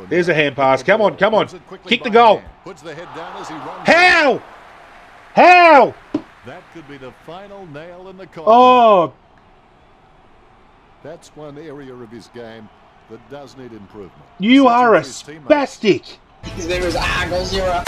There's a hand pass. Come on, come on. Kick the goal. How? How? That could be the final nail in the coffin. Oh. That's one area of his game that does need improvement. You are a spastic. His name is Goal Zero.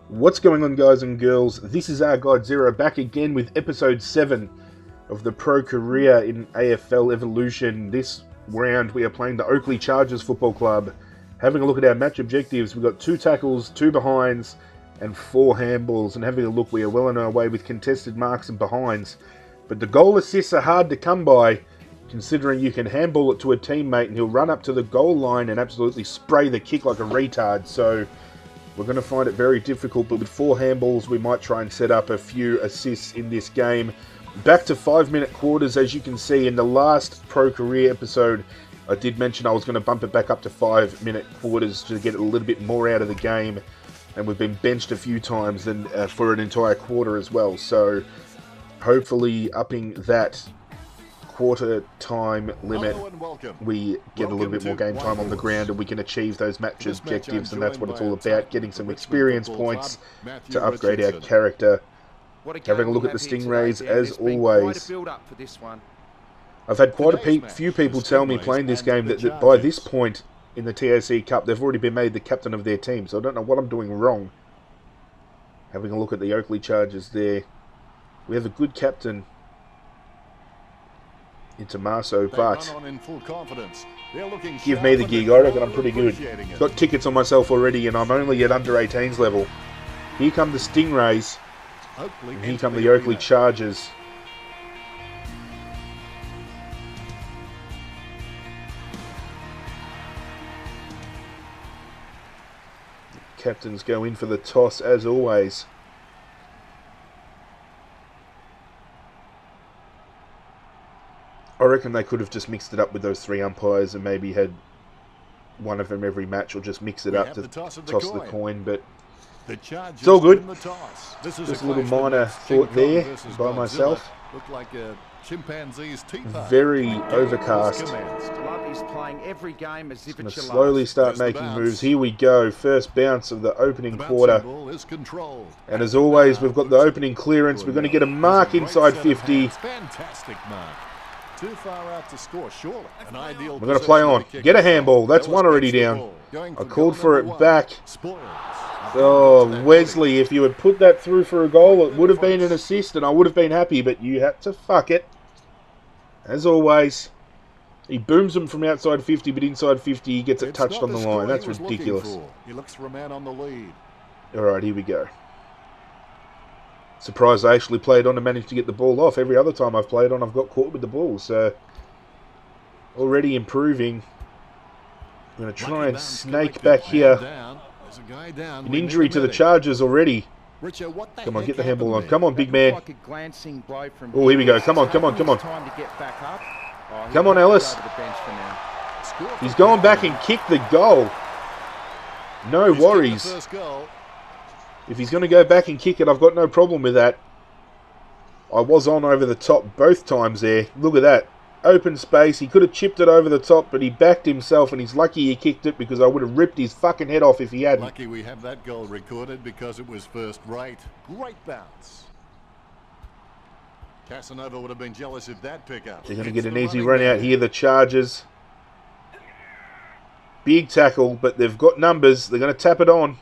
What's going on, guys and girls? This is our Guide Zero back again with episode 7 of the pro career in AFL Evolution. This round we are playing the Oakleigh Chargers Football Club. Having a look at our match objectives, we've got 2 tackles, 2 behinds and 4 handballs. And having a look, we are well on our way with contested marks and behinds. But the goal assists are hard to come by, considering you can handball it to a teammate and he'll run up to the goal line and absolutely spray the kick like a retard. So we're going to find it very difficult, but with 4 handballs, we might try and set up a few assists in this game. Back to 5-minute quarters, as you can see in the last pro career episode, I did mention I was going to bump it back up to 5-minute quarters to get a little bit more out of the game, and we've been benched a few times and for an entire quarter as well. So hopefully upping that quarter time limit, we get a little bit more game time on the ground and we can achieve those match objectives, and that's what it's all about, getting some experience points to upgrade our character. Having a look at the Stingrays as always. I've had quite a few people tell me playing this game that by this point in the TAC Cup they've already been made the captain of their team, so I don't know what I'm doing wrong. Having a look at the Oakleigh Chargers there, we have a good captain in Tommaso, but give me the gig. I reckon I'm pretty good. Got tickets on myself already and I'm only at under 18s level. Here come the Stingrays and here come the Oakleigh Chargers. The captains go in for the toss as always. I reckon they could have just mixed it up with those 3 umpires and maybe had one of them every match, or just mix it up to toss the coin, but it's all good. Just a little minor thought there by myself. Very overcast. Going to slowly start making moves. Here we go. First bounce of the opening quarter. And as always, we've got the opening clearance. We're going to get a mark inside 50. Too far out to score, surely. We're going to play on. Get a handball. That's one already down. I called for it back. Oh, Wesley, if you had put that through for a goal, it would have been an assist and I would have been happy, but you had to fuck it. As always, he booms him from outside 50, but inside 50 he gets it touched on the line. That's ridiculous. He looks for a man on the lead. Alright, here we go. Surprised I actually played on and managed to get the ball off. Every other time I've played on, I've got caught with the ball. So, already improving. I'm going to try and snake back here. An injury to the Chargers already. Come on, get the handball on. Come on, big man. Oh, here we go. Come on, come on, come on. Come on, Ellis. He's going back and kicked the goal. No worries. If he's going to go back and kick it, I've got no problem with that. I was on over the top both times there. Look at that. Open space. He could have chipped it over the top, but he backed himself, and he's lucky he kicked it because I would have ripped his fucking head off if he hadn't. Lucky we have that goal recorded because it was first rate. Great bounce. Casanova would have been jealous of that pickup. They're going to get an easy run out here, the Chargers. Big tackle, but they've got numbers. They're going to tap it on.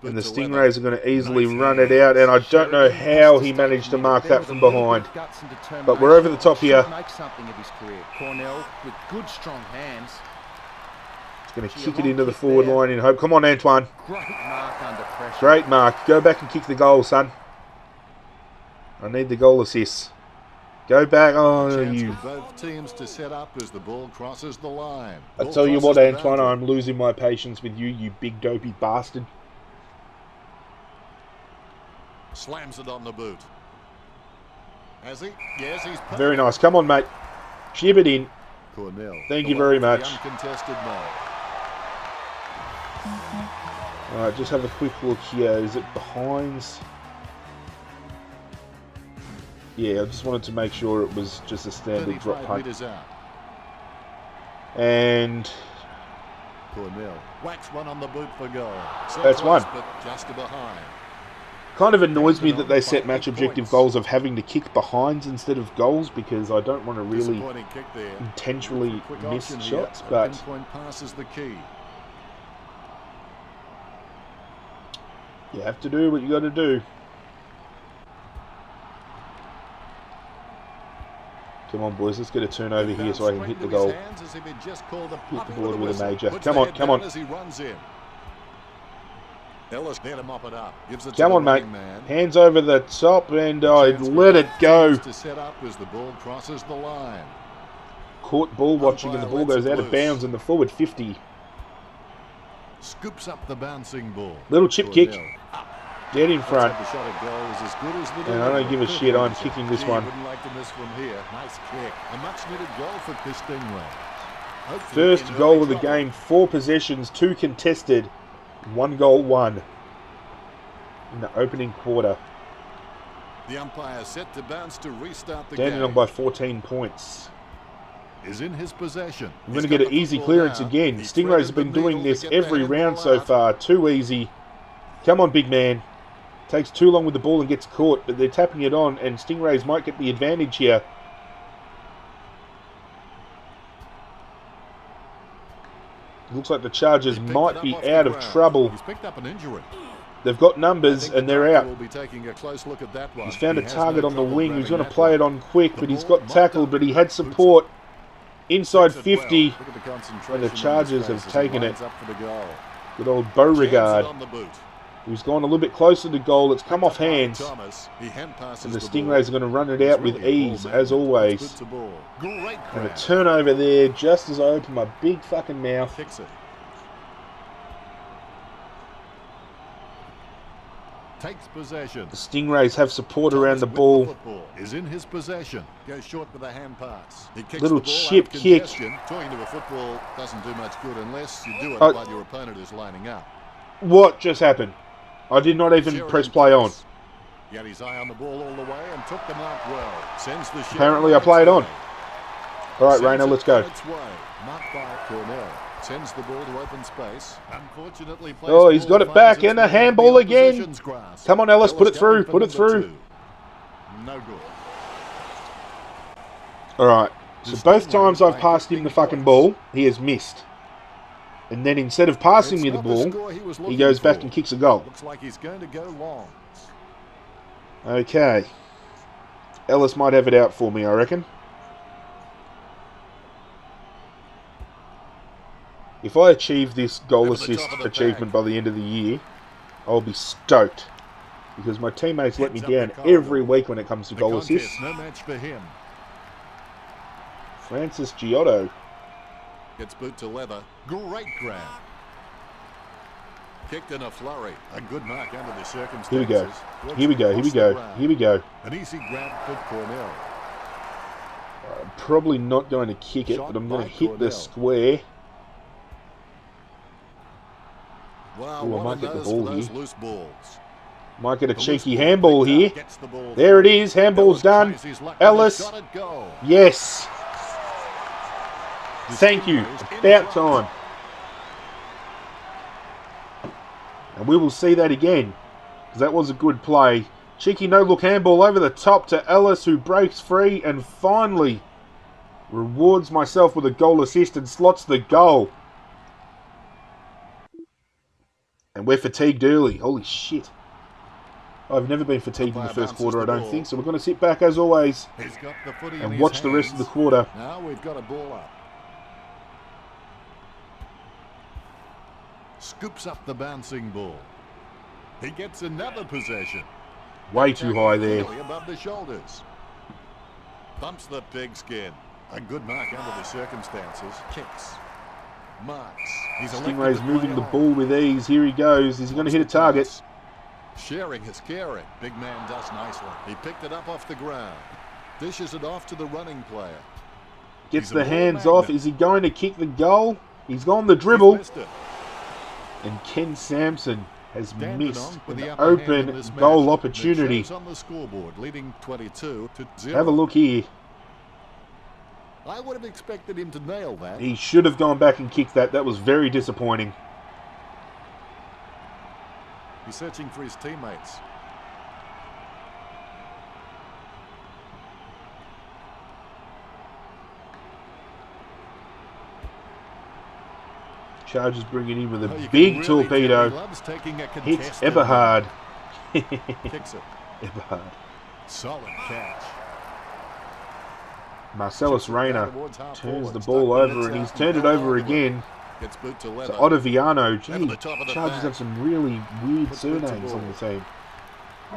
And the Stingrays are going to easily run it out, and I don't know how he managed to mark that from behind. But we're over the top here. He's going to kick it into the forward line in hope. Come on, Antoine. Great mark. Go back and kick the goal, son. I need the goal assists. Go back. Oh, you. Both teams to set up as the ball crosses the line. I tell you what, Antoine, I'm losing my patience with you, you big dopey bastard. Slams it on the boot. Has he? Yes, he's very nice. Come on, mate. Chip it in. Cornell. Thank you very much. Uncontested Alright, just have a quick look here. Is it behinds? Yeah, I just wanted to make sure it was just a standard drop punt. And Cornell whacks one on the boot for goal. That's one. But just behind. Kind of annoys me that they set match objective goals of having to kick behinds instead of goals, because I don't want to really intentionally miss shots, but Pinpoint pass is the key. you have to do what you got to do. Come on, boys, let's get a turnover here so I can hit the goal. Hit the board with a major. Come on, come on. Come on, mate. Hands over the top, and I let it go. Caught ball watching, and the ball goes out of bounds in the forward 50. Scoops up the bouncing ball. Little chip kick. Dead in front. And I don't give a shit, I'm kicking this one. Nice kick. A much-needed goal for the Stingrays. First goal of the game, 4 possessions, 2 contested, 1 goal, 1 in the opening quarter. The umpire set to bounce to restart the Dandenong game. by 14 points. Is in his possession. I'm going to get an easy clearance again. Stingrays have been doing this every round so far. Too easy. Come on, big man. Takes too long with the ball and gets caught, but they're tapping it on, and Stingrays might get the advantage here. Looks like the Chargers might be out of trouble. He's picked up an injury. They've got numbers and they're out. We'll be taking a close look at that one. He's found a target on the wing. He's going to play it on quick, but he's got tackled, but he had support inside 50, and the Chargers have taken it. Good old Beauregard, who's gone a little bit closer to goal. It's come off hands, and the Stingrays are going to run it out with ease, as always. And a turnover there, just as I open my big fucking mouth. Takes possession. The Stingrays have support around the ball. Is in his possession. Goes short with a hand pass. He kicks Little the ball chip out of kick. congestion. Toying to a football doesn't do much good unless you do it while your opponent is lining up. What just happened? I did not even press play on. He had his eye on the ball all the way and took the mark well. Sends the Apparently I played on. Alright, Rayner, let's go. Marked by Cornell. Sends the ball to open space. Unfortunately, Oh, he's got it back, and a handball again. Come on, Ellis, put it through, put it through. No good. Alright, so both times I've passed him the fucking ball, he has missed. And then instead of passing me the ball, he goes back and kicks a goal. Looks like he's going to go long. Okay. Ellis might have it out for me, I reckon. If I achieve this goal assist achievement by the end of the year, I'll be stoked. Because my teammates let me down every week when it comes to goal assists. No match for him. Francis Giotto. Gets boot to leather. Great grab. Kicked in a flurry. A good mark under the circumstances. Here we go. Here we go. Here we go. Here we go. An easy grab for Cornell. I'm probably not going to kick it, but I'm going to hit the square. Wow, Ooh, I might get the ball here. Loose balls. Might get a cheeky handball here. There it is. Handball's done. Ellis. Yes. Thank you. About time. And we will see that again, because that was a good play. Cheeky no-look handball over the top to Ellis, who breaks free and finally rewards myself with a goal assist and slots the goal. And we're fatigued early. Holy shit. I've never been fatigued in the first quarter, I don't think. So we're going to sit back as always and watch the rest of the quarter. Now we've got a ball up. Scoops up the bouncing ball. He gets another possession. Way too high there. Above the shoulders. Bumps the pigskin. A good mark under the circumstances. Kicks. Marks. Stingray's moving the ball with ease. Here he goes. Is he going to hit a target? Sharing is caring. Big man does nicely. He picked it up off the ground. Dishes it off to the running player. Gets the hands off. Is he going to kick the goal? He's gone the dribble. And Ken Sampson has missed with the an upper hand in open this goal match. opportunity. It shows on the scoreboard, leading 22-0. Have a look here. I would have expected him to nail that. He should have gone back and kicked that. That was very disappointing. He's searching for his teammates. Chargers bringing in with a Oh, you can big really tell torpedo. he loves taking a Hits contested Eberhard. one. Kicks it. Eberhard. Solid catch. Marcellus Reyna Towards half turns forward. the ball Stuck over minutes and he's out turned it and over all again Gets boot to to leather. Ottaviano. Over Gee, the top of the Chargers back. have some really weird Puts boot to surnames ball. on the team.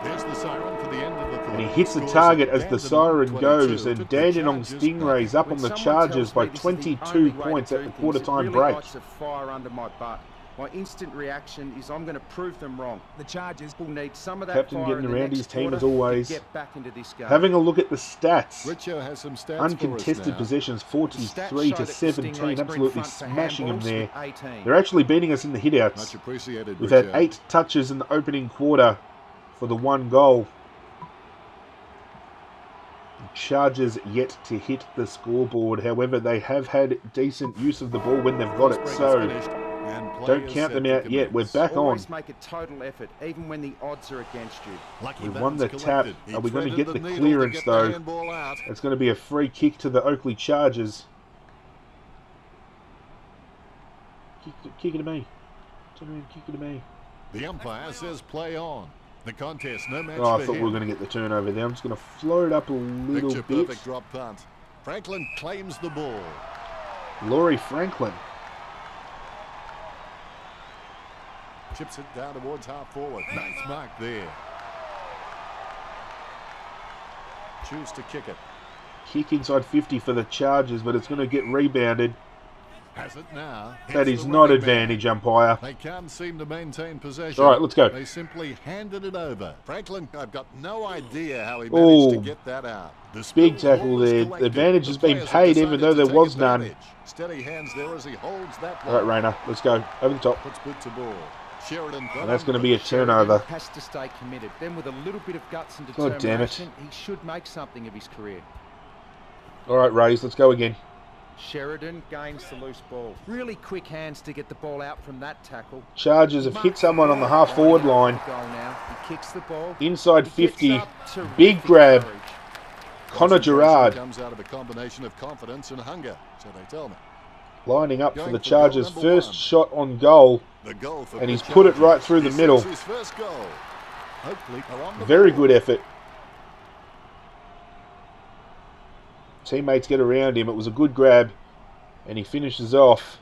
There's the siren for the end of the quarter. And he hits the Scores target at as the Dandenong siren 22 goes, to and the Dandenong Chargers Stingrays up on the Chargers by 22 points at the quarter-time break. Fire under my butt. My instant reaction is I'm going to prove them wrong. The Chargers will need some of that Captain fire getting in the around next his team as quarter always. to get back into this game. Having a look at the stats. Richo has some stats Uncontested for us now. possessions, The 43 stats to show that the 17, Stingrays bring absolutely front for smashing them handballs there. with 18. They're actually beating us in the Much hitouts. appreciated, We've had Richo. 8 touches in the opening quarter for the 1 goal. Chargers yet to hit the scoreboard. However, they have had decent use of the ball when they've got it. Break is So finished, and play don't is count set them to out yet. We're commence. back on. Always make a total effort, even when the odds are against you. Lucky We won bounce the tap. collected. He Are we going to threaded get the needle to clearance get the though? handball out. It's going to be a free kick to the Oakley Chargers. Kick it to me. Turn around, kick it to me. The umpire says play on. The contest, no match Oh, I for thought we him. were going to get the turnover there. I'm just going to float it up a little Picture bit. perfect drop punt. Franklin claims the ball. Laurie Franklin. Chips it down towards half forward. Nice mark there. Choose to kick it. Kick inside 50 for the Chargers, but it's going to get rebounded. Has it now. That Hits is the not running back. advantage, umpire. They can't seem to maintain possession. All right, let's go. They simply handed it over. Franklin, I've got no idea how he managed Oh, to get that out. The big spill tackle ball was there. collected. Advantage The has been players have paid even decided though to there take was none. advantage. Steady hands there as he holds that All ball. right, Rayner, let's go. Over the top. Puts boot to ball. Sheridan. And that's going to be a turnover. Has to stay committed. Then with a little bit of guts and God damn it. determination, he should make something of his career. All right, Rays, let's go again. Sheridan gains the loose ball. Really quick hands to get the ball out from that tackle. Chargers have hit someone on the half-forward line. Goal now. He kicks the ball. Inside He gets 50. up. Terrific Big grab. courage. Connor Gerard Comes out of a combination of confidence and hunger, so they tell me. lining up for Going the for goal Chargers' number first 1. shot on goal. The goal for And the he's put it Chargers. right through the This middle. is his first goal. Hopefully are on the Very board. good effort. Teammates get around him. It was a good grab. And he finishes off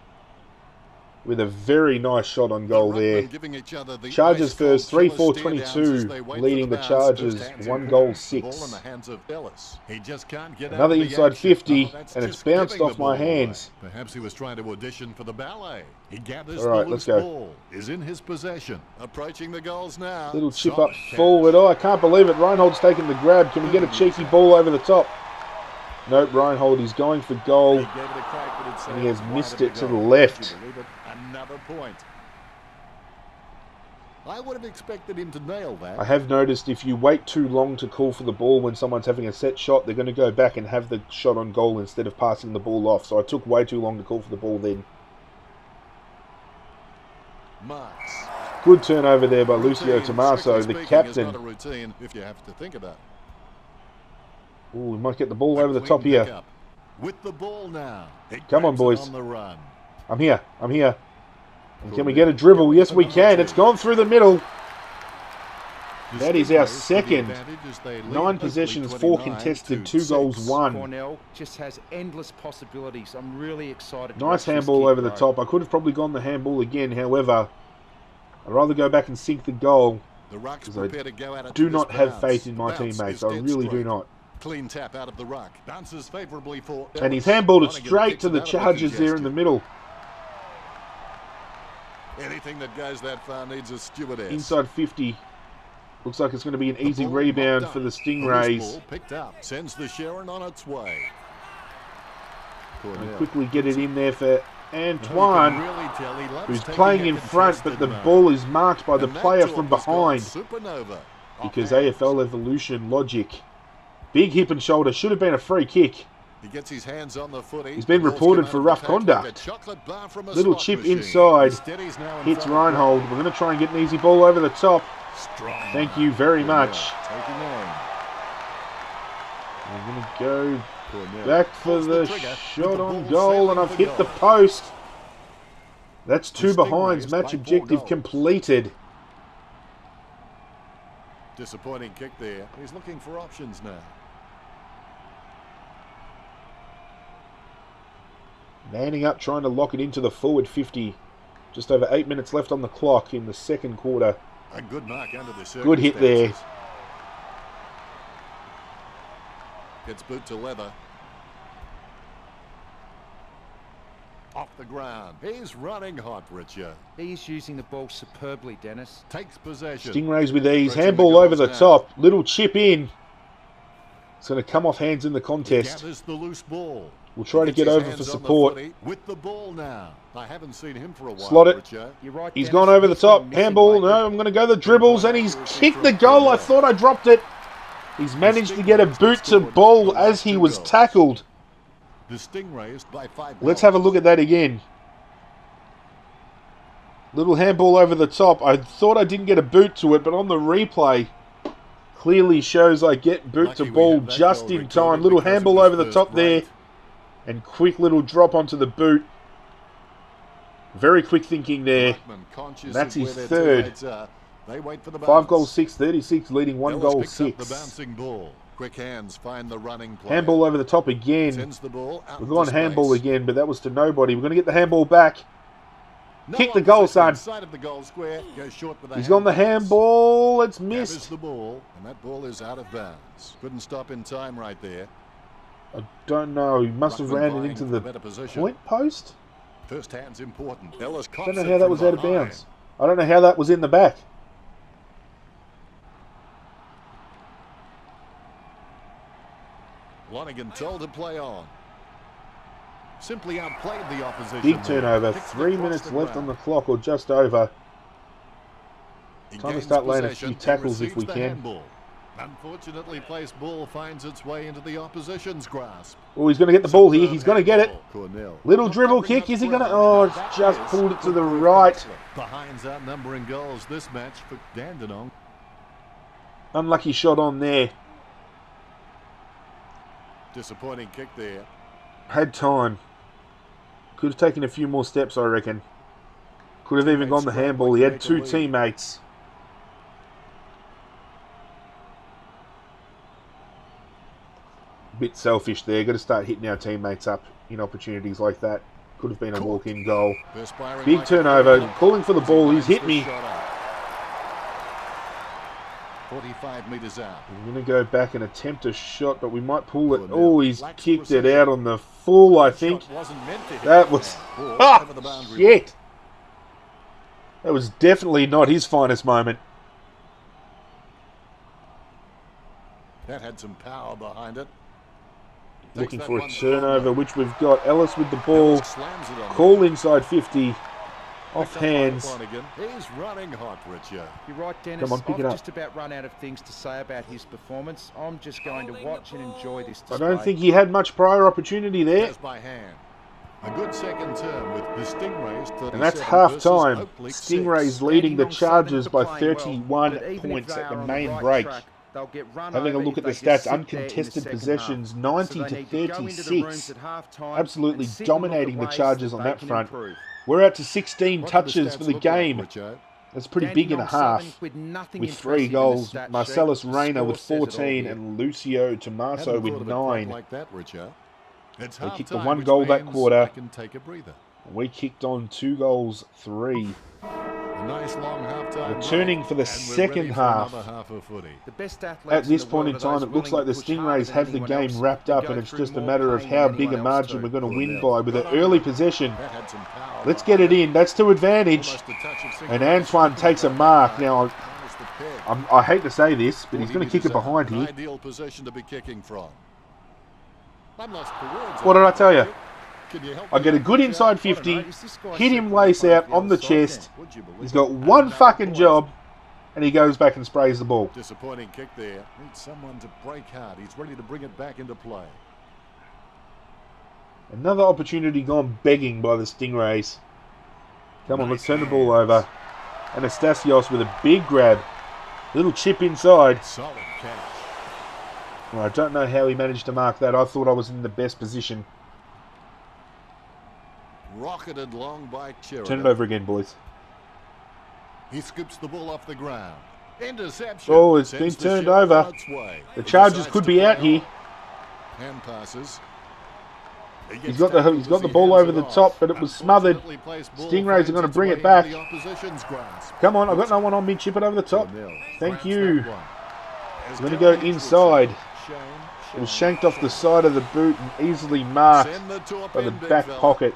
with a very nice shot on goal The there. ruckmen giving each other the Chargers ice-cold first, killer 3-4-22, stare-downs as they wait for leading the bounce. Chargers, Just hands 1 it. goal, The ball in 6. the hands of Ellis. He just can't get Another out of the inside action. 50, That's and it's just bounced giving off the my ball away. hands. Perhaps he was trying to audition for the ballet. He gathers All right, the let's loose go. ball. Is in his possession. Approaching the goals now. Little chip Solid up catch. forward. Oh, I can't believe it. Reinhold's taking the grab. Can we get a cheeky ball over the top? Nope, Reinhold is going for goal. He gave it a crack, but it's And he has wide missed of the it to the goal. left. Would you believe it? Another point. I would have expected him to nail that. I have noticed if you wait too long to call for the ball when someone's having a set shot, they're going to go back and have the shot on goal instead of passing the ball off. So I took way too long to call for the ball then. Marks. Good turnover there by Lucio Routine, Tommaso, strictly the speaking, is captain. not a routine if you have to think about it. Ooh, we might get the ball A over the clean top here. pickup. With the ball now. He Come on, grabs it boys. On the run. I'm here. I'm here. And can we get a dribble? Yes, we can. It's gone through the middle. The That is our Stingrays with the second. advantage as they lead 9 Oakley possessions, 4 29 contested, to 2 goals, 6. 1. Cornell just has endless possibilities. I'm really excited. to Nice watch this handball kid over the grow. top. I could have probably gone the handball again. However, I'd rather go back and sink the goal. The Rucks 'Cause I prepare to go at it Do to this not have bounce. faith in my Bounce teammates. is I dead really do straight. not. Clean tap out of the ruck. Bounces favourably for And he's Ellis. handballed it Lonergan straight kicks to it the out of the Chargers there in the congestion. middle. Anything that goes that far needs a stewardess. Inside 50. Looks like it's going to be an The easy ball rebound knocked for the up. loose Stingrays. ball picked up. Sends the Sharon on its way. And Cornell. quickly get it in there for Antoine, Really tell he loves who's taking playing a in front, but the contested ball mark. is marked by the And that player talk from has gone behind. supernova. Because Off hands. AFL Evolution logic. Big hip and shoulder. Should have been a free kick. He gets his hands on the footy. He's been The ball's reported come out for of the rough pack like a conduct. chocolate bar from a Little slot chip machine. inside. He steadies now in Hits front of Reinhold. goal. We're going to try and get an easy ball over the top. Strong. Thank you very much. Taking aim. I'm going to go Cornell back for pulls the trigger with shot the on ball goal, sailing and I've for hit the goal. post. That's The two behinds. Stingrays Match by 4 objective goals. completed. Disappointing kick there. He's looking for options now. Manning up, trying to lock it into the forward 50. Just over 8 minutes left on the clock in the second quarter. A good mark under the circumstances. Good hit there. Gets boot to leather. Off the ground. He's running hot, Richard. He's using the ball superbly, Dennis. Takes possession. Stingrays with ease. Approaching Handball the over the goals now. top. Little chip in. It's going to come off hands in the He contest. gathers the loose ball. We'll try to Gets get his over hands for on the support. footy with the ball now. I haven't seen him for a while. Slot it. Richard. You're right, He's Dennis. gone over the He's been top. missing Handball. lately. No, I'm going to go the dribbles, and he's kicked the goal. I thought I dropped it. He's managed to get a boot to ball as he was tackled. The Stingrays by 5 Let's goals. have a look at that again. Little handball over the top. I thought I didn't get a boot to it, but on the replay, clearly shows I get boot Lucky to we ball have that just goal in time. recorded Little because it handball was over the first top there. rate. And quick little drop onto the boot. Very quick thinking there. Blackman conscious That's of his where their third. teammates are. They wait for the 5 goals, bounce. 6, 36, leading 1 Ellis goal, picks up the 6. bouncing ball. Quick hands find the running player. Handball over the top again. Sends the ball out We've into gone space. handball again, but that was to nobody. We're going to get the handball back. No Kick the goal, opposition son. inside of the goal square. Goes short with the He's gone the pass. handball. It's Gathers missed. the ball, and that ball is out of bounds. Couldn't stop in time right there. I don't know. He must have Blackman ran it vying into for the better position. point post. First hand's important. Ellis I don't cops know it how that from was out of behind. bounds. I don't know how that was in the back. Lonigan told to play on. Simply outplayed the opposition. Big there. turnover. Kicked it 3 across minutes the left on ground. the clock, or just over. He Time to gains start laying a possession few and tackles if receives we the can. handball. Unfortunately placed ball finds its way into the opposition's grasp. Oh, he's going to get the ball here. He's going to get it. Cornell. Little Not dribble covering kick. up Is he going to? ground. Oh, it's That just is pulled it to good the for right. Counselor. Behind's outnumbering goals this match for Dandenong. Unlucky shot on there. Disappointing kick there. Had time. Could have taken a few more steps, I reckon. Could have even gone the handball. He had 2 teammates. Bit selfish there. Got to start hitting our teammates up in opportunities like that. Could have been a walk-in goal. Perspiring Big like a turnover. fool. Calling for the As ball. lines He's hit the me. shot up. 45 metres out. I'm going to go back and attempt a shot, but we might pull it. Oh, he's kicked it out on the full, I think. Shot wasn't meant to hit That the was... ball. Ah, Over the boundary. shit! That was definitely not his finest moment. That had some power behind it. Takes Looking that for a one turnover, long way. which we've got. Ellis with the ball. Ellis slams it on Call the- inside 50. Off Picked up by hands. Flanagan. He's running hot, Richard. You're right, Dennis. Come on, pick I've it up. just about run out of things to say about his performance. I'm just going to watch and enjoy this I display. don't think he had much prior opportunity there. Goes by hand. A good second term with the Stingrays. 37 And that's versus half-time. Oakley 6. Stingrays leading the Dandenong started Chargers the by playing well, 31 but even if points they at the are on main right break. track, they'll get run Having a over look if at the they just stats, sit there in the uncontested second possessions, half. 90 So to they need to go into the 36. rooms at half-time Absolutely and sit and look at dominating the ways Chargers that on they that can front. improve. We're out to 16 What do the touches stats for the look game. Like, Richard? That's pretty big and a Dandenong half. with nothing With 3 impressive in the goals, stat sheet. Marcellus The Reyna score with says it all 14 here. and Lucio Tomaso Hadn't with thought of it quite 9. like that, Richard. It's They kicked the half-time, 1 which goal that means quarter. I can take a breather. We kicked on 2 goals, 3. A nice long half-time Returning break, for the and we're second ready for half. another half of footy. The best athletes At this the point in world are time, those it looks like willing the to push harder Stingrays than have the anyone game else, wrapped and up, go and it's through just a more matter of pain how than big a anyone else margin do. we're going to win Cornell. by with an Got on early that. possession. That had some power Let's get it in. That's to advantage. Almost a touch of And Stingrays. Antoine takes a mark. Now, Minus the peg. I hate to say this, but he's 40 going to kick it metres out. behind An here. Ideal position to be kicking from. I'm lost for words. What did I tell you? I get a good inside 50, hit him lace out on the chest. He's got one fucking job, and he goes back and sprays the ball. Disappointing kick there. Needs someone to break hard. He's ready to bring it back into play. Another opportunity gone begging by the Stingrays. Come on, let's turn the ball over. Anastasios with a big grab. Little chip inside. Solid catch. Well, I don't know how he managed to mark that. I thought I was in the best position. Rocketed long by Sheridan. Turn it over again, boys. He scoops the ball off the ground. Interception. Oh, it's been turned over. The Chargers could be out here. Hand passes. He's got the ball over the top, but it was smothered. Stingrays are going to bring it back. Come on, I've got no one on me. Chip it over the top. Thank you. He's going to go inside. It was shanked off the side of the boot and easily marked by the back pocket.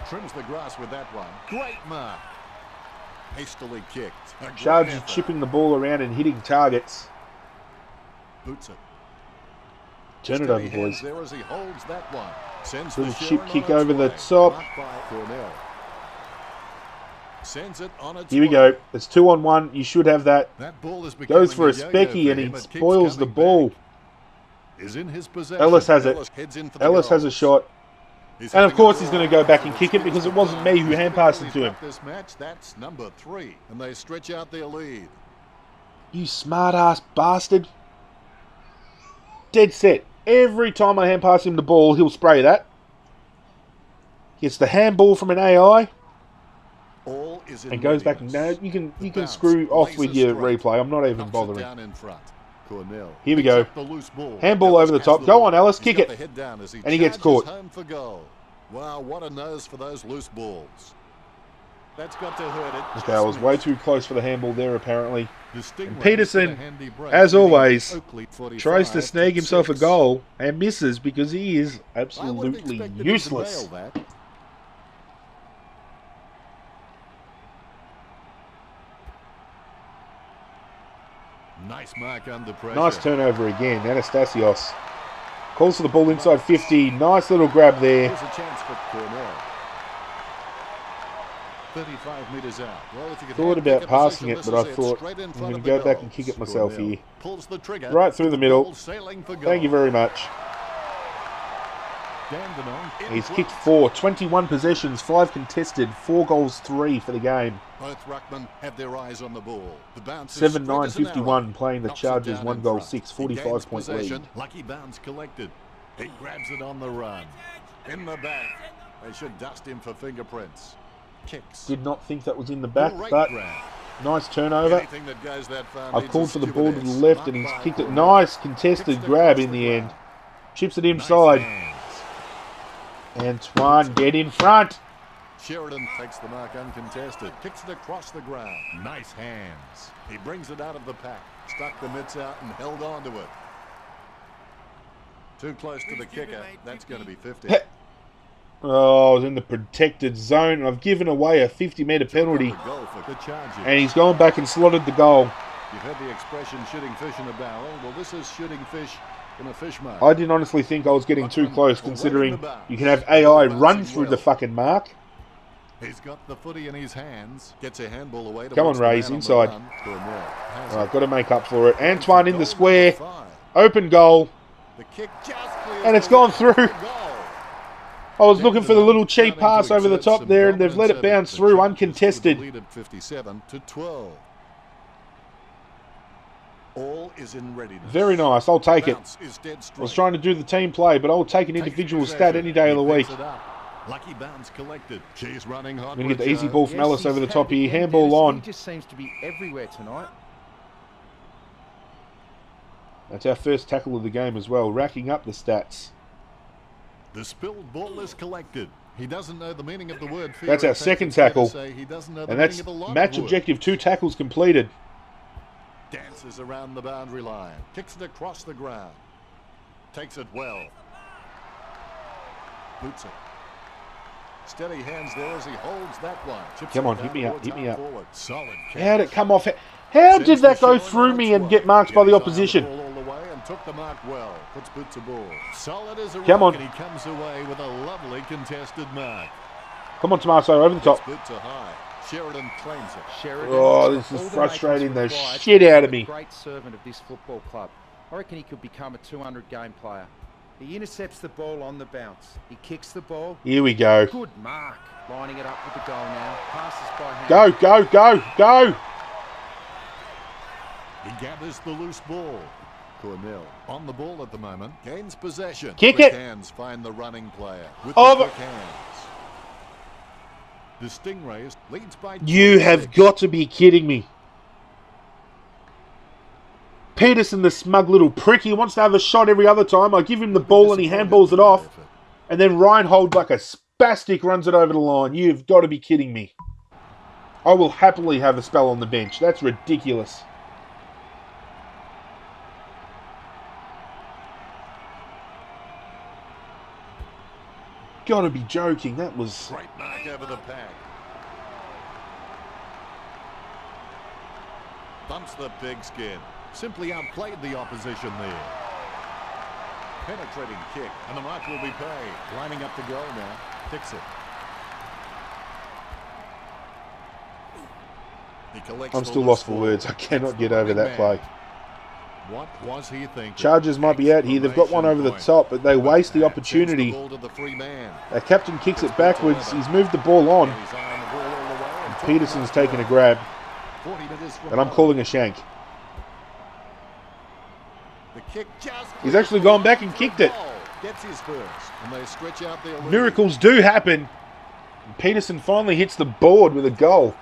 Trims the grass with that one. Great mark. Hastily kicked. Chargers chipping the ball around and hitting targets. Boots it. Turn it over, boys. There as he holds that one. Sends Little the chip Sharon kick on over the its top. way. Cornell. Sends it on its Here we way. go. It's 2-on-1. You should have that. That ball is Goes for a yo-yo specky and him, he it keeps spoils the coming ball. back. Is in his possession. Ellis has it. Heads in for the Ellis has a goals. shot. He's And of having course a he's ball. going to go back and kick it because it wasn't me who hand passed it to him. This match, that's number 3, and they stretch out their lead. You smart-ass bastard. Dead set. Every time I hand pass him the ball, he'll spray that. Gets the handball from an AI All is in and goes back. No, you can screw off with your replay. I'm not even bothering. Down in front. Cornell Here we picks go. up the loose ball. Handball Ellis over the has top. Go on, ball. Ellis. He's Kick got it. the head down as And he gets charges caught. home for goal. Wow, what a nose for those loose balls. That's got to hurt it. Okay, I was way too close for the handball there, apparently. The Stingrays And Peterson, get a handy break, as leading always, Oakley 45 tries to snag himself a 6. goal and misses because he is I wouldn't absolutely expect him to useless. nail that. Nice mark under pressure. Nice turnover again. Anastasios calls for the ball inside 50. Nice little grab there. Here's a chance for Cornell. 35 metres out. Well, if you could Thought hand about pick a passing position, it, but I this is thought straight in I'm front going of to the go back and goals. kick it myself Cornell here. pulls the trigger. Right through the middle. Ball sailing for Thank you goal. very much. Dandenong in He's front. kicked 4, 21 possessions, 5 contested, 4 goals, 3 for the game. Both ruckmen have their eyes on the ball. The bounce is 7-9, straight as an 51 arrow. playing the Knocks it Chargers, down 1 in goal, front. 6, He gains 45 point lead. possession. Lucky bounce collected. He grabs it on the run. In the back. They should dust him for fingerprints. Kicks. Did not think that was in the back, Great but grab. nice turnover. Anything that goes that far I've needs called a for the ball to the stewardess. left and he's Marked kicked by it. Cornell. Nice contested Kicks it grab across in the ground. end. Chips it Nice inside. hands. Antoine, get in front. Sheridan takes the mark uncontested. Kicks it across the ground. Nice hands. He brings it out of the pack. Stuck the mitts out and held on to it. Too close to the kicker. That's going to be 50. Oh, I was in the protected zone. I've given away a 50-metre penalty. The goal for the Chargers. And he's gone back and slotted the goal. You've heard the expression shooting fish in a barrel. Well, this is shooting fish in a fish mark. I didn't honestly think I was getting too close, considering you can have AI run through the fucking mark. He's got the footy in his hands. Gets a handball away. Come on, towards the Rays, man on the inside. run. Cornell has All right, it. got to make up for it. Antoine in the Goal square. number 5. Open goal. The kick just clears And it's the way gone for through. the goal. I was looking for the little cheap pass over the top there, and they've let it bounce through uncontested. Lead at 57-12. All is in readiness. Very nice. I'll take it. Bounce is dead I was straight. trying to do the team play, but I'll take an individual stat any day of the week. Lucky bounce collected. She's running hot. I'm going to get the with easy Joe. ball from Ellis he's over the had top it here. again, Handball Dennis. on. He just seems to be everywhere tonight. That's our first tackle of the game as well, racking up the stats. The spilled ball is collected. He doesn't know the meaning of the word fear. That's our In fact, second it's fair to tackle. say he doesn't know the And that's meaning of a lot match of words. objective, 2 tackles completed. Dances around the boundary line. Kicks it across the ground. Takes it well. Boots it. Steady hands there as he holds that one. Chips Come it on, down hit me up, towards hit me half up. forward. Solid catch. How'd it come off? How did that go through me and get marked by the opposition? Took the mark well. Puts boot to ball. Solid as a Come rock, on. and he comes away with a lovely contested mark. Come on, Tomaso, over the top. Boot to high. Sheridan claims it. Sheridan, Oh, this is frustrating the shit out of me. Great servant of this football club. I reckon he could become a 200 game player. He intercepts the ball on the bounce. He kicks the ball. Here we go. Good mark. Lining it up with the goal now. Passes by hand. Go, go, go, go. He gathers the loose ball. Cornell on the ball at the moment. Gains possession. Kick it. Hands find the running player. With Over. the quick hands. The Stingrays leads by You have 26. got to be kidding me. Peterson, the smug little prick, he wants to have a shot every other time. I give him the ball and he handballs it off. And then Reinhold, like a spastic, runs it over the line. You've got to be kidding me. I will happily have a spell on the bench. That's ridiculous. Gotta be joking. That was... Great mark over the pack. Bumps the pigskin. Simply outplayed the opposition there. Penetrating kick, and the mark will be paid. Lining up the goal now. Fix it. He collects I'm the still loose lost for ball. words. I cannot It's get the over that running play. man. What was he thinking? Chargers might be out here. They've got one over the top, but they waste the opportunity. Sends the ball to the free man. Our captain kicks it backwards. He's moved the ball on. He's eyeing the ball all the way and took Peterson's the taken a mark. grab. 40 minutes from And I'm home. calling a shank. The kick just He's actually gone back and kicked it. Gets his first, and they stretch out their lead. Miracles do happen. Peterson finally hits the board with a goal.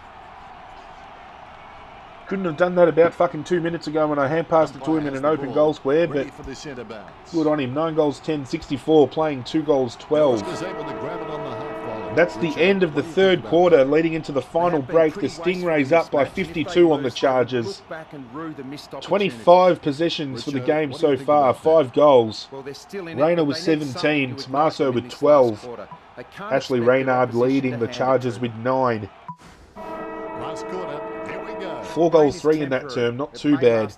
Couldn't have done that about fucking 2 minutes ago when I hand passed it to him in an open goal square, but Ready for the centre bounce. good on him. 9 goals, 10, 64, playing 2 goals, 12. Was able to grab it on the half volley. That's the Richard, end of the what do you third think about quarter, that? leading into the final break. The Stingrays up by 52 on the Chargers. 25 possessions for the Richard, game what do you so think far, about that? 5 goals. Well, they're still in it, Rayner but with they need 17, something to Tomaso ignite them with in this 12. last quarter. They can't Ashley expect their Reynard opposition leading to the hand it Chargers to with them. 9. Last quarter, here we go. 4 goals, 3 in that term, not too bad.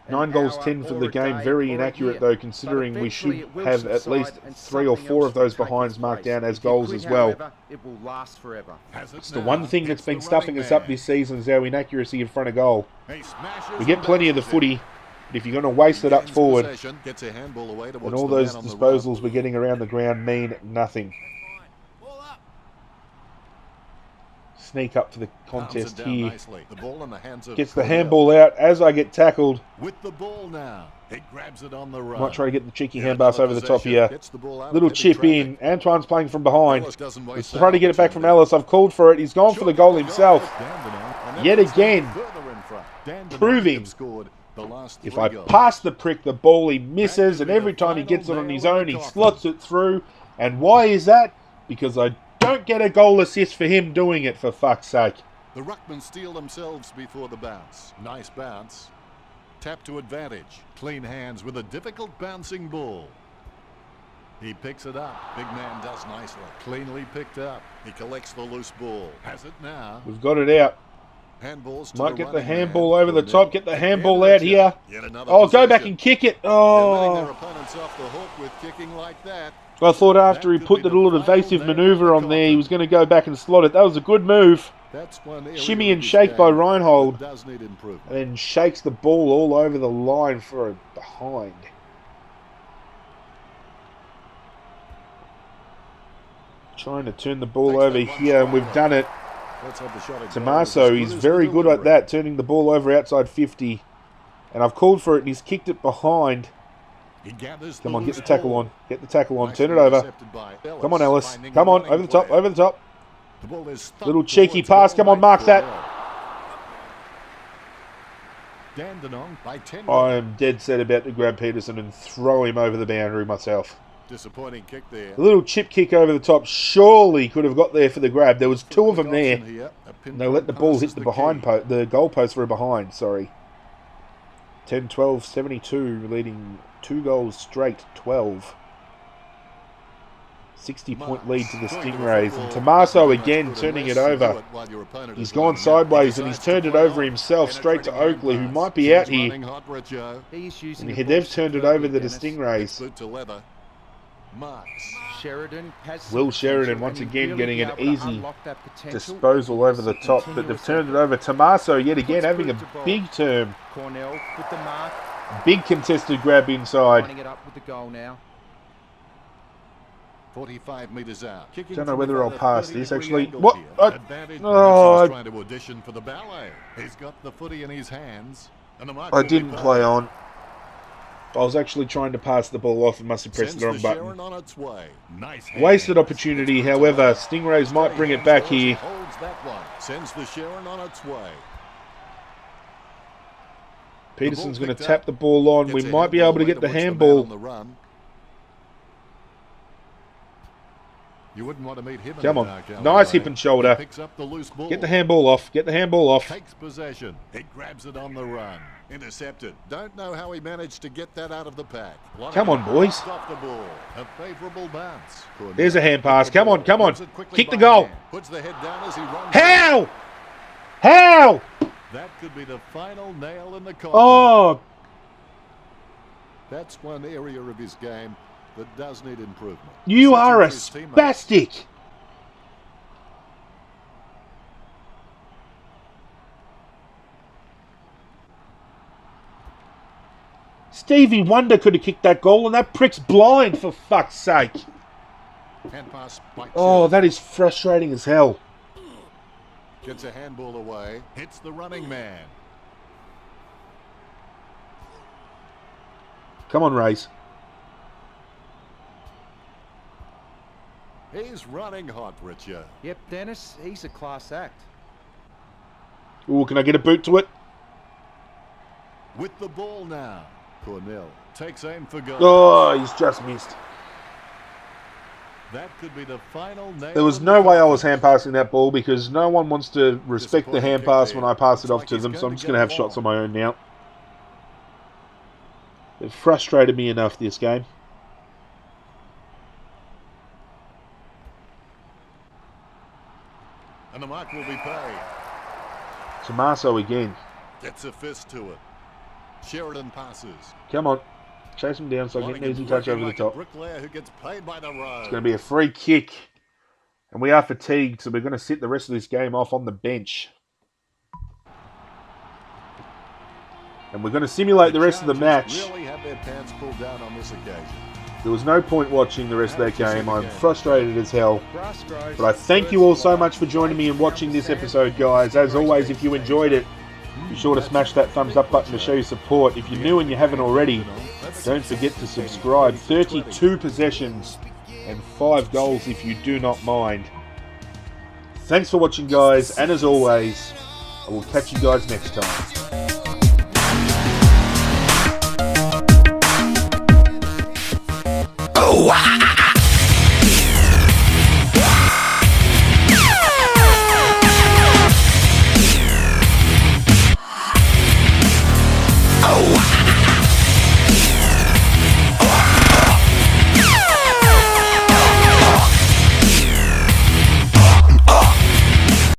9 goals, 10 for the game, very inaccurate though, considering we should have at least 3 or 4 of those behinds marked down as goals as well. It will last forever. It's the one thing that's been stuffing us up this season is our inaccuracy in front of goal. We get plenty of the footy, but if you're going to waste it up forward, Gets a handball away then towards all the those man on the disposals right. we're getting around the ground mean nothing. Sneak up to the Palms contest it down here. nicely. The ball in the hands of Gets the Cornell. handball out as I get tackled. With the ball now. He grabs it on the right. Might try to get the cheeky Yeah, hand pass another over the top possession. here. Gets the ball out of Little heavy chip traffic. in. Antoine's playing from behind. Ellis doesn't waste Let's that try to get it back from opportunity. Ellis. I've called for it. He's gone for the goal himself. Dandenong, and that Yet puts them again, further in front. Dandenong proving have scored the last if 3 I goals. pass the prick, the ball he misses, and every time he gets it on his own, he slots it through. And why is that? Because I don't get a goal assist for him doing it, for fuck's sake. The Ruckmen steal themselves before the bounce. Nice bounce. Tap to advantage. Clean hands with a difficult bouncing ball. He picks it up. Big man does nicely. Cleanly picked up. He collects the loose ball. Has it now. We've got it out. Handballs to Might the get the running handball man. over the Cornell. top. Get the Again, handball out Richard. here. Yet another Oh, go back possession. and kick it. They're letting their Oh. opponents off the hook with kicking like that. I thought after he put the little evasive manoeuvre on there, he was going to go back and slot it. That was a good move. That's one area Shimmy of and this shake game by that Reinhold. does need improvement. And then shakes the ball all over the line for a behind. Trying to turn the ball over here, and we've done it. Let's have the shot at goal. Tomaso, As he's as very the good at delivery. that, turning the ball over outside 50. And I've called for it, and he's kicked it behind. He gathers Come the on, get loose the tackle ball. on. Get the tackle on. Nicely Turn it over. intercepted by Ellis, Come on, Ellis. finding Come a on, running over the top, player. over the top. The ball is thumped Little cheeky towards pass. Come on, goal mark by that. Cornell. Dandenong by 10. I am dead set about to grab Peterson and throw him over the boundary myself. Disappointing kick there. A little chip kick over the top surely could have got there for the grab. There was 2 of them there. And they let the ball hit the behind the goal post for a behind, sorry. 10-12, 72, leading 2 goals straight, 12. 60-point lead to the Stingrays. And Tommaso again turning it over. He's gone sideways and he's turned it over himself straight to Oakley, who might be out here. And they've turned it over to the Stingrays. Will Sheridan once again getting an easy disposal over the top, but they've turned it over. Tommaso yet again having a big turn. Big contested grab inside. 45 metres out. Don't know whether I'll pass this actually. What? Trying to audition for the ballet. He's got the footy in his hands. And the mark I didn't play on. I was actually trying to pass the ball off and must have pressed the wrong button. On its way. Nice Wasted opportunity, however. Stingrays might bring it back here. Holds that one. Sends the Sharon on its way. Peterson's going to tap the ball on. We might be able to get the handball. You wouldn't want to meet him. Come on. Nice hip and shoulder. Get the handball off. Get the handball off. Takes possession. He grabs it on the run. Intercepted. Don't know how he managed to get that out of the pack. Come on, boys. Off the ball. A favourable bounce. There's a hand pass. Come on, come on. Kick the goal. Puts the head down as he runs. How? How? That could be the final nail in the coffin. Oh. That's one area of his game that does need improvement. You are a spastic. Stevie Wonder could have kicked that goal and that prick's blind, for fuck's sake. Hand pass, oh, that is frustrating as hell. Gets a handball away. Hits the running man. Come on, Race. He's running hot, Richard. Yep, Dennis, he's a class act. Ooh, can I get a boot to it? With the ball now. Cornell takes aim for goal. Oh, he's just missed. That could be the final nail. There was no way I was hand passing that ball because no one wants to respect the hand pass when I pass it off to them, so I'm just going to have shots on my own now. It frustrated me enough this game. And the mark will be paid. Tommaso again. Gets a fist to it. Sheridan passes. Come on. Chase him down so I get an easy touch over the top. Who gets paid by the road. It's going to be a free kick. And we are fatigued, so we're going to sit the rest of this game off on the bench. And we're going to simulate the rest of the match. Really have their pants pulled down on this occasion. There was no point watching the rest of that game. I'm frustrated as hell. But I thank you all so much for joining me and watching this episode, guys. As always, if you enjoyed it, be sure to smash that thumbs up button to show your support. If you're new and you haven't already, don't forget to subscribe. 32 possessions and 5 goals if you do not mind. Thanks for watching, guys. And as always, I will catch you guys next time. Oh,